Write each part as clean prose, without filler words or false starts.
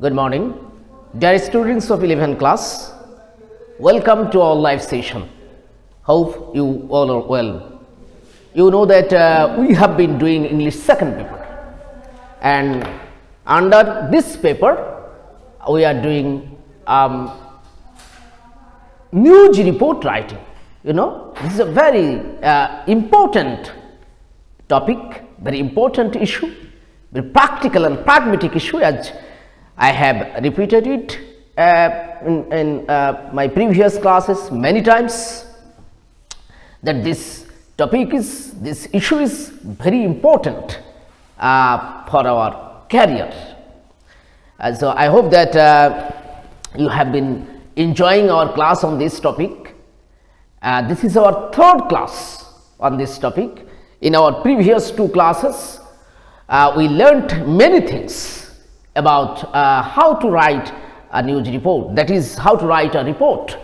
Good morning, dear students of 11th class. Welcome to our live session. Hope you all are well. You know that we have been doing English second paper, and under this paper we are doing news report writing. You know, this is a very important topic, very important issue, very practical and pragmatic issue, as I have repeated it in my previous classes many times, that this issue is very important for our career. So I hope that you have been enjoying our class on this topic. This is our third class on this topic. In our previous two classes, we learnt many things about how to write a news report, that is, how to write a report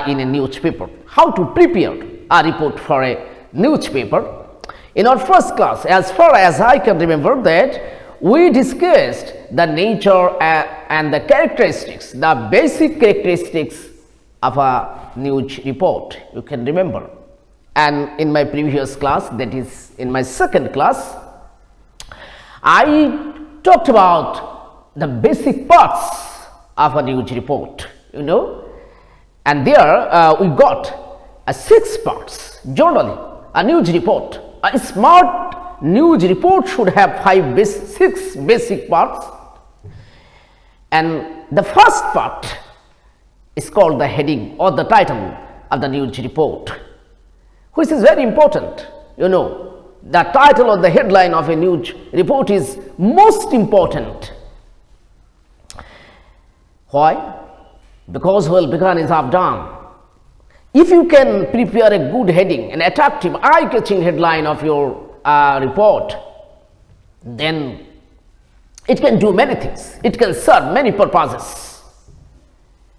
in a newspaper, how to prepare a report for a newspaper. In our first class, as far as I can remember, that we discussed the nature and the characteristics, the basic characteristics of a news report, you can remember. And in my previous class, that is in my second class, I talked about the basic parts of a news report, you know, and there we got 6 parts. Generally, a news report, a smart news report should have 6 basic parts, and the first part is called the heading or the title of the news report, which is very important. You know, the title or the headline of a news report is most important. Why? Because well begun is half done. If you can prepare a good heading, an attractive, eye-catching headline of your report, then it can do many things. It can serve many purposes.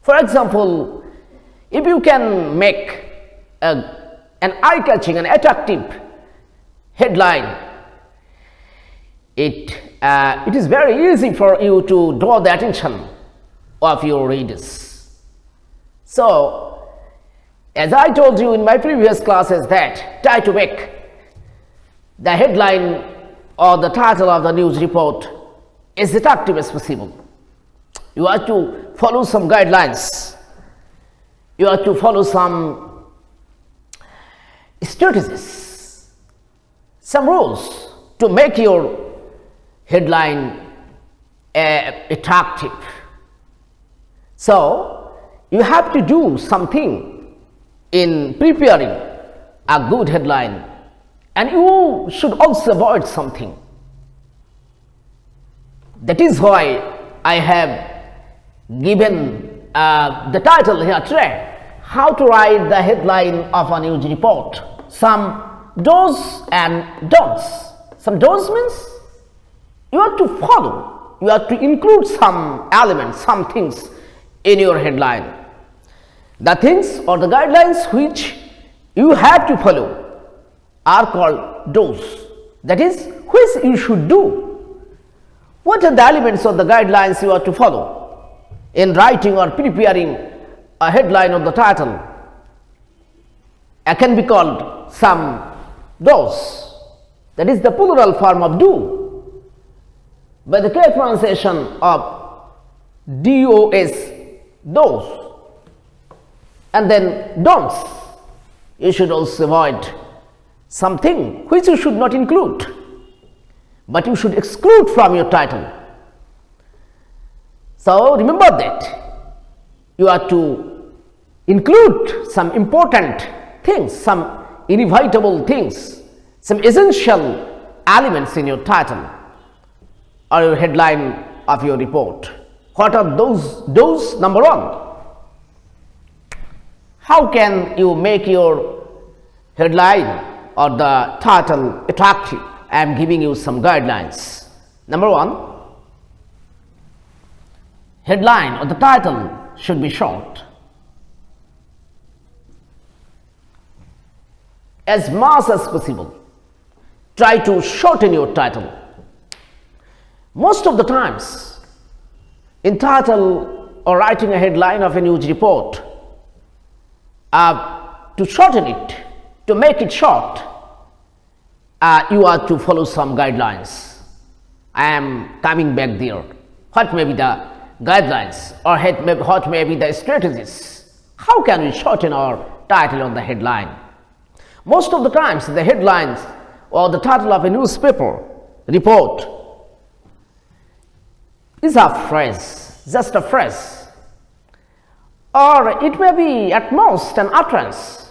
For example, if you can make an eye-catching and attractive headline, it is very easy for you to draw the attention of your readers. So, as I told you in my previous classes, that try to make the headline or the title of the news report as attractive as possible. You have to follow some guidelines. You have to follow some strategies, some rules to make your headline attractive. So, you have to do something in preparing a good headline, and you should also avoid something. That is why I have given the title here today, how to write the headline of a news report. Some do's and don'ts. Some do's means you have to follow, you have to include some elements, some things in your headline. The things or the guidelines which you have to follow are called do's. That is, which you should do. What are the elements or the guidelines you have to follow in writing or preparing a headline or the title? It can be called some do's. That is the plural form of do, by the correct pronunciation of DOS, those. And then don'ts. You should also avoid something which you should not include, but you should exclude from your title. So remember that you have to include some important things, some inevitable things, some essential elements in your title or your headline of your report. What are those? Those, number one. How can you make your headline or the title attractive? I am giving you some guidelines. Number one, headline or the title should be short. As much as possible, try to shorten your title. Most of the times, in title or writing a headline of a news report, to shorten it, to make it short, you are to follow some guidelines. I am coming back there. What may be the guidelines, or what may be the strategies? How can we shorten our title on the headline? Most of the times, the headlines or the title of a newspaper report is a phrase, just a phrase, or it may be at most an utterance,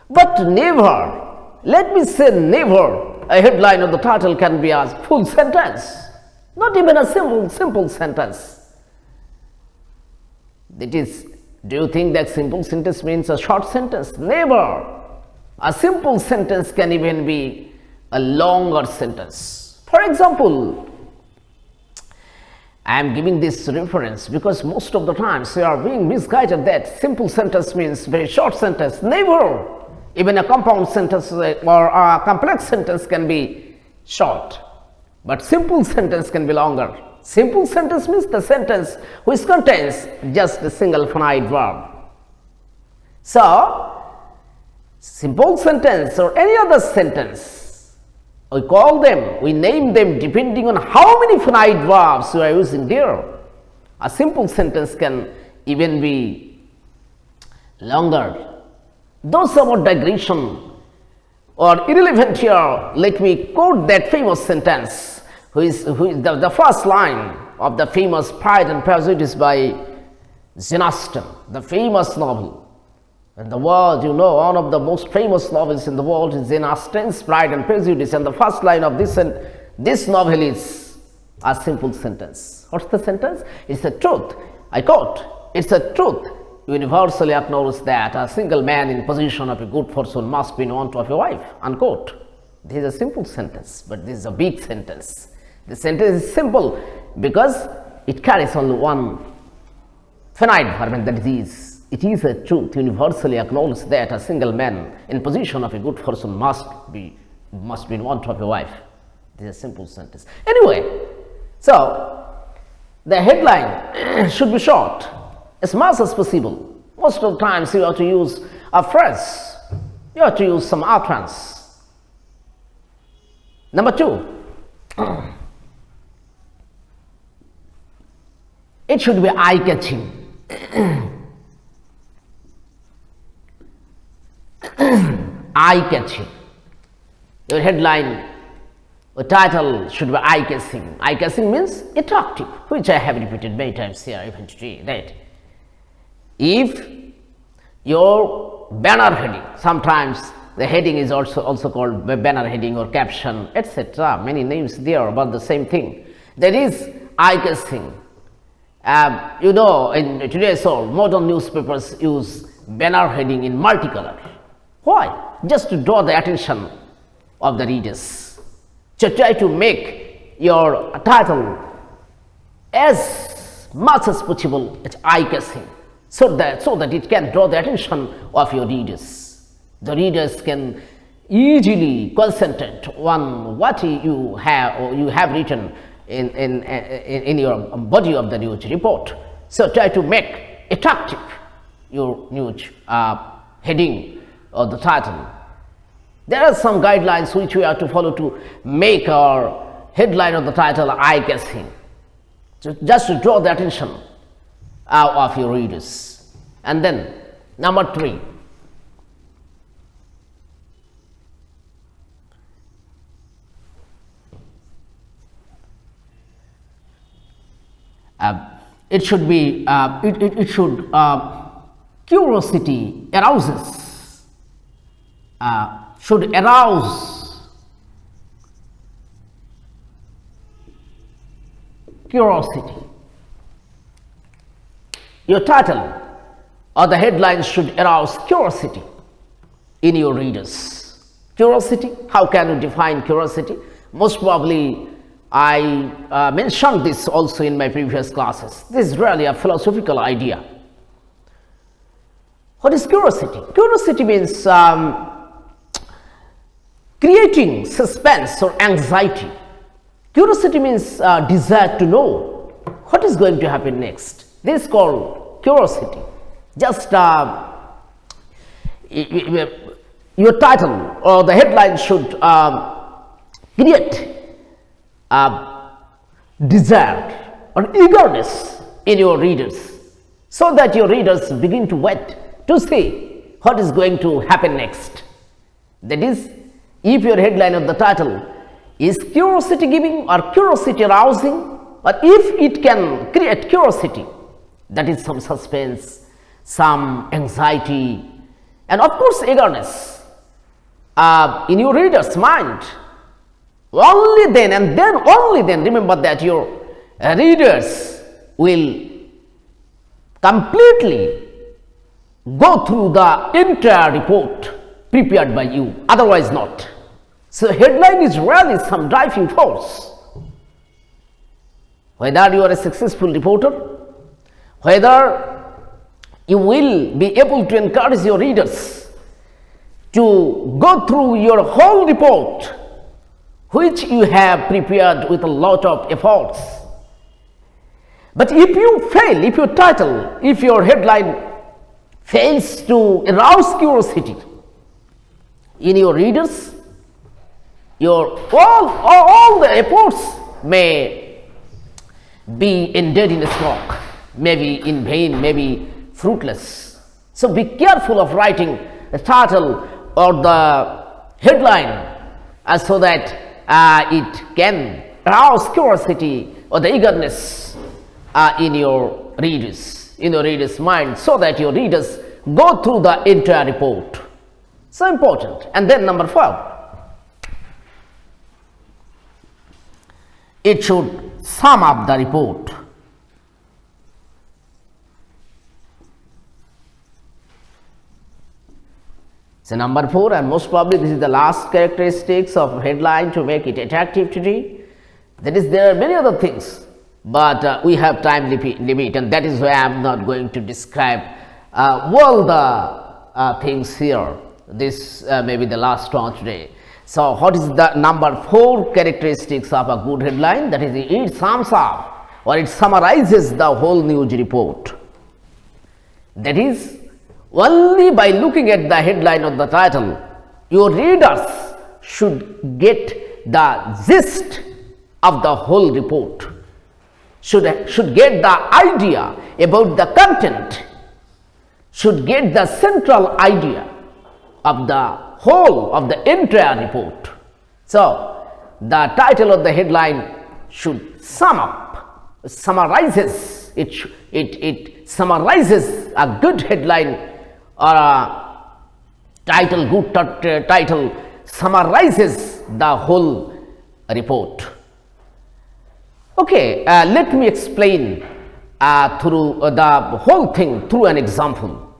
but never, let me say never, a headline or the title can be a full sentence, not even a simple sentence. That is, do you think that simple sentence means a short sentence? Never. A simple sentence can even be a longer sentence. For example, I am giving this reference because most of the times we are being misguided that simple sentence means very short sentence. Never. Even a compound sentence or a complex sentence can be short, but simple sentence can be longer. Simple sentence means the sentence which contains just a single finite verb. So, simple sentence or any other sentence, we name them depending on how many finite verbs we are using there. A simple sentence can even be longer. Though somewhat digression or irrelevant here, let me quote that famous sentence, who is the first line of the famous Pride and Prejudice by Jane Austen, the famous novel. In the world, one of the most famous novels in the world is Jane Austen's Pride and Prejudice, and the first line of this novel is a simple sentence. What's the sentence? It's the truth. I quote, it's a truth universally acknowledged that a single man in possession of a good fortune must be known to have a wife, unquote. This is a simple sentence, but this is a big sentence. The sentence is simple because it carries only one finite verb, and that is, it is a truth universally acknowledged that a single man in possession of a good fortune must be known to have a wife. This is a simple sentence. Anyway, so the headline should be short as much as possible. Most of the times you have to use a phrase, you have to use some utterance. Number 2, it should be eye-catching. Eye-catching. Your headline or title should be eye-catching. Eye-catching means attractive, which I have repeated many times here even today, that if your banner heading, sometimes the heading is also called banner heading or caption, etc. Many names there about the same thing. That is eye-catching. In today's world, modern newspapers use banner heading in multicolor. Why? Just to draw the attention of the readers. So try to make your title as much as possible as eye-catching, so that it can draw the attention of your readers. The readers can easily concentrate on what you have written in your body of the news report. So try to make attractive your news heading or the title. There are some guidelines which we have to follow to make our headline or the title eye-catching, so just to draw the attention of your readers. And then number 3, it should be curiosity arouses, should arouse curiosity. Your title or the headline should arouse curiosity in your readers. Curiosity, how can you define curiosity? Most probably I mentioned this also in my previous classes. This is really a philosophical idea. What is curiosity? Curiosity means creating suspense or anxiety. Curiosity means desire to know what is going to happen next. This is called curiosity. Just your title or the headline should create desire or eagerness in your readers, so that your readers begin to wait to see what is going to happen next. That is, if your headline of the title is curiosity giving or curiosity arousing, or if it can create curiosity, that is some suspense, some anxiety, and of course eagerness in your reader's mind, only then and then only then remember that your readers will completely go through the entire report prepared by you, otherwise not. So headline is really some driving force. Whether you are a successful reporter, whether you will be able to encourage your readers to go through your whole report, which you have prepared with a lot of efforts. But if you fail, if your title, if your headline fails to arouse curiosity in your readers, your all the efforts may be ended in smoke, maybe in vain, maybe fruitless. So be careful of writing the title or the headline so that it can arouse curiosity or the eagerness in your readers' mind, so that your readers go through the entire report. So important. And then number 4, it should sum up the report. So number 4, and most probably this is the last characteristics of headline to make it attractive today. That is, there are many other things, but we have time limit, and that is why I am not going to describe all the things here. This may be the last one today. So what is the number 4 characteristics of a good headline? That is, it sums up or it summarizes the whole news report. That is, only by looking at the headline of the title, your readers should get the gist of the whole report, should get the idea about the content, should get the central idea of the whole of the entire report. So the title of the headline should sum up, summarizes, it summarizes a good headline or a title, good title summarizes the whole report. Okay, let me explain through the whole thing through an example.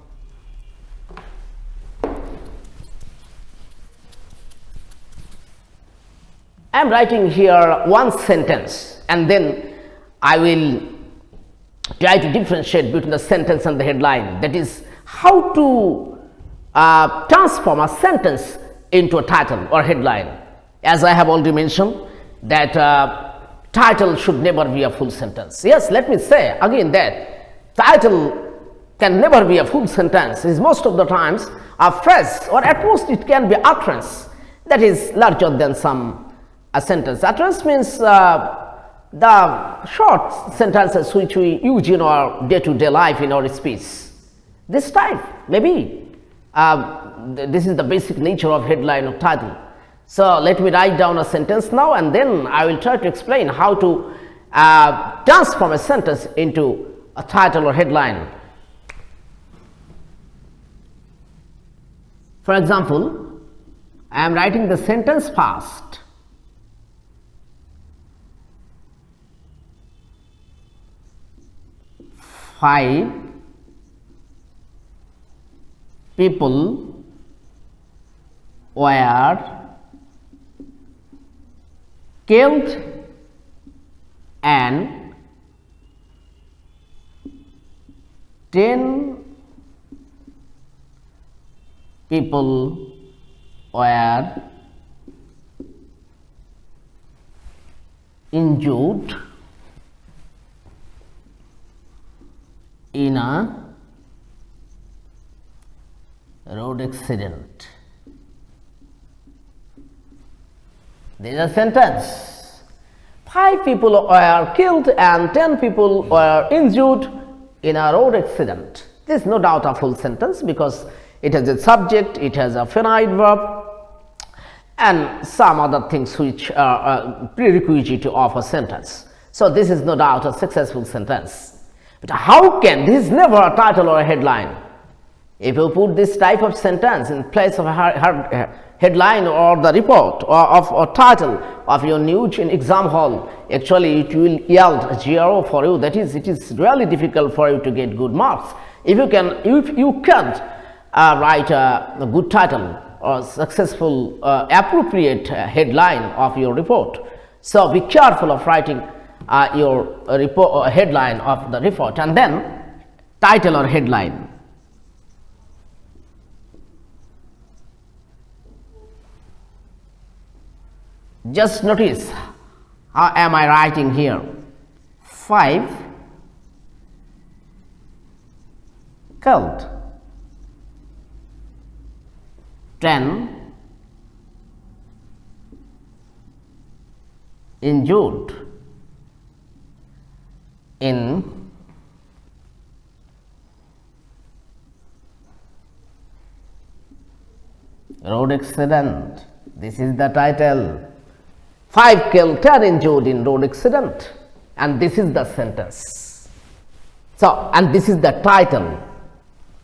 I am writing here one sentence, and then I will try to differentiate between the sentence and the headline. That is, how to transform a sentence into a title or headline. As I have already mentioned, that title should never be a full sentence. Yes, let me say again that title can never be a full sentence. It is most of the times a phrase, or at most it can be utterance that is larger than a sentence. Utterance means the short sentences which we use in our day-to-day life in our speech. This type, maybe this is the basic nature of headline or title. So let me write down a sentence now, and then I will try to explain how to transform a sentence into a title or headline. For example, I am writing the sentence first. Five people were killed and 10 people were injured in a road accident. This is a sentence. 5 people were killed and 10 people were injured in a road accident. This is no doubt a full sentence because it has a subject, it has a finite verb, and some other things which are a prerequisite of a sentence. So this is no doubt a successful sentence. But how can, this is never a title or a headline. If you put this type of sentence in place of a headline or the report or of a title of your news in exam hall, actually it will yield 0 for you. That is, it is really difficult for you to get good marks. If you can't write a good title or successful appropriate headline of your report. So be careful of writing your report headline of the report and then title or headline. Just notice how am I writing here. 5 killed, 10 injured in road accident. This is the title. 5 killed, 10 injured in road accident, and this is the sentence. So, and this is the title.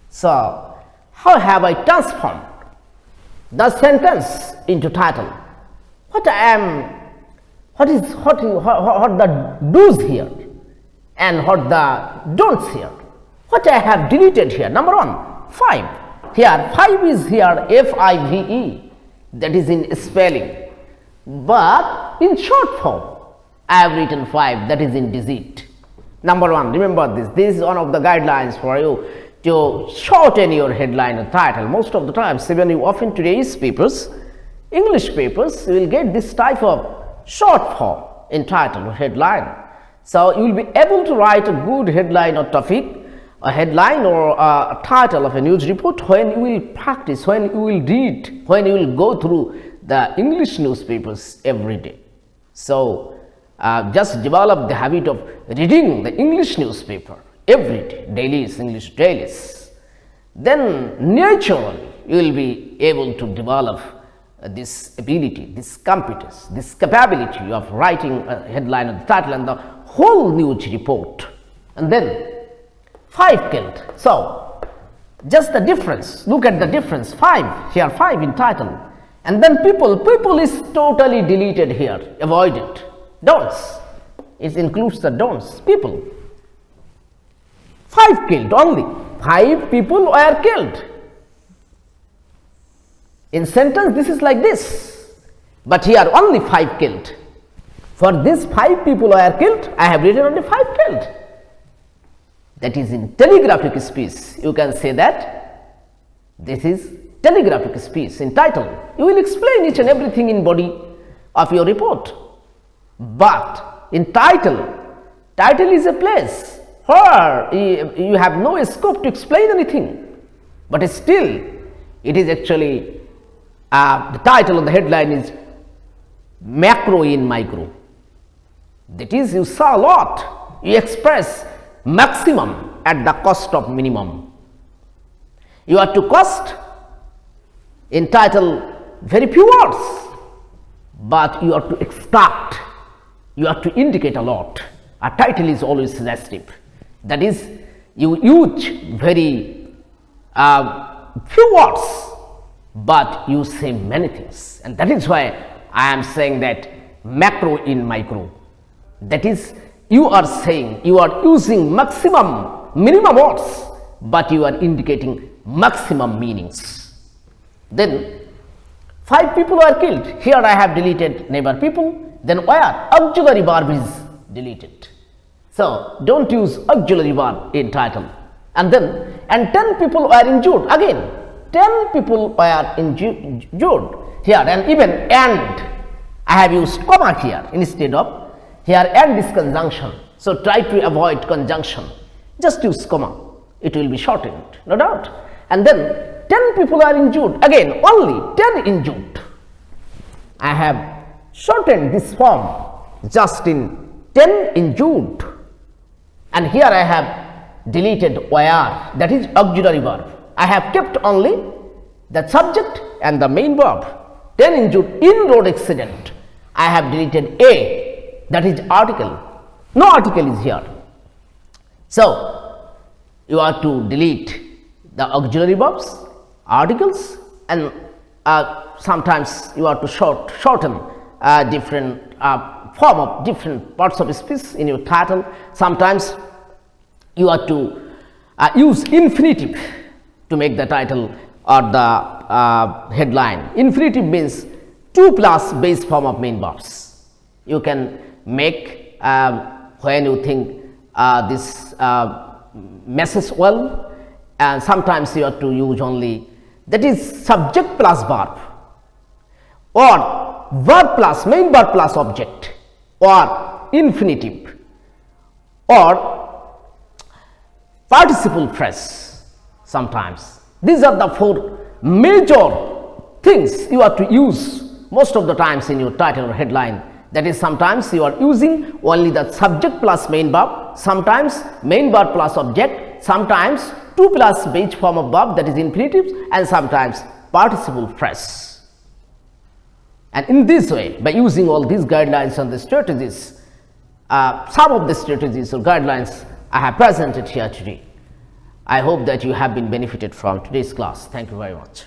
So, how have I transformed the sentence into title? What the do's here and what the don'ts here? What I have deleted here? Number 1, 5. Here, 5 is here, F-I-V-E, that is in spelling. But in short form, I have written 5, that is in digit. Number 1, remember this. This is one of the guidelines for you to shorten your headline and title. Most of the times, even you often today's papers, English papers, you will get this type of short form in title or headline. So you will be able to write a good headline or topic, a headline or a title of a news report when you will practice, when you will read, when you will go through the English newspapers every day. So just develop the habit of reading the English newspaper every day, dailies, English dailies. Then naturally you will be able to develop this ability, this competence, this capability of writing a headline or the title and the whole news report. And then 5 killed. So just the difference, look at the difference. 5 here, 5 in title. And then people is totally deleted here, avoid it. Don'ts, it includes the don'ts, people. 5 killed only, 5 people were killed. In sentence this is like this, but here only 5 killed. For this 5 people were killed, I have written only 5 killed. That is in telegraphic speech, you can say that this is telegraphic speech. In title, you will explain each and everything in body of your report. But in title is a place where you have no scope to explain anything. But still, it is actually, the title of the headline is macro in micro. That is, you saw a lot, you express maximum at the cost of minimum. You are to cost in title very few words, but you are to extract, you are to indicate a lot. A title is always suggestive. That is, you use very few words, but you say many things. And that is why I am saying that macro in micro. That is, you are saying, you are using minimum words, but you are indicating maximum meanings. Then 5 people are killed. Here I have deleted neighbor people. Then where? Auxiliary verb is deleted. So don't use auxiliary verb in title. And then, and 10 people were injured. Again, 10 people were injured here, and even and. I have used comma here instead of here, and is conjunction. So try to avoid conjunction just use comma, it will be shortened, no doubt. And then 10 people are injured, again only 10 injured. I have shortened this form just in 10 injured, and here I have deleted where, that is auxiliary verb. I have kept only the subject and the main verb. 10 injured in road accident. I have deleted a, that is article. No article is here. So you are to delete the auxiliary verbs, articles, and sometimes you are to shorten different form of different parts of speech in your title. Sometimes you are to use infinitive to make the title or the headline. Infinitive means 2 plus base form of main verbs. You can make when you think this message well, and sometimes you have to use only, that is subject plus verb, or verb plus main verb plus object, or infinitive, or participle phrase. Sometimes these are the 4 major things you have to use most of the times in your title or headline. That is, sometimes you are using only the subject plus main verb, sometimes main verb plus object, sometimes 2 plus base form of verb, that is infinitives, and sometimes participle phrase. And in this way, by using all these guidelines and the strategies, some of the strategies or guidelines I have presented here today, I hope that you have been benefited from today's class. Thank you very much.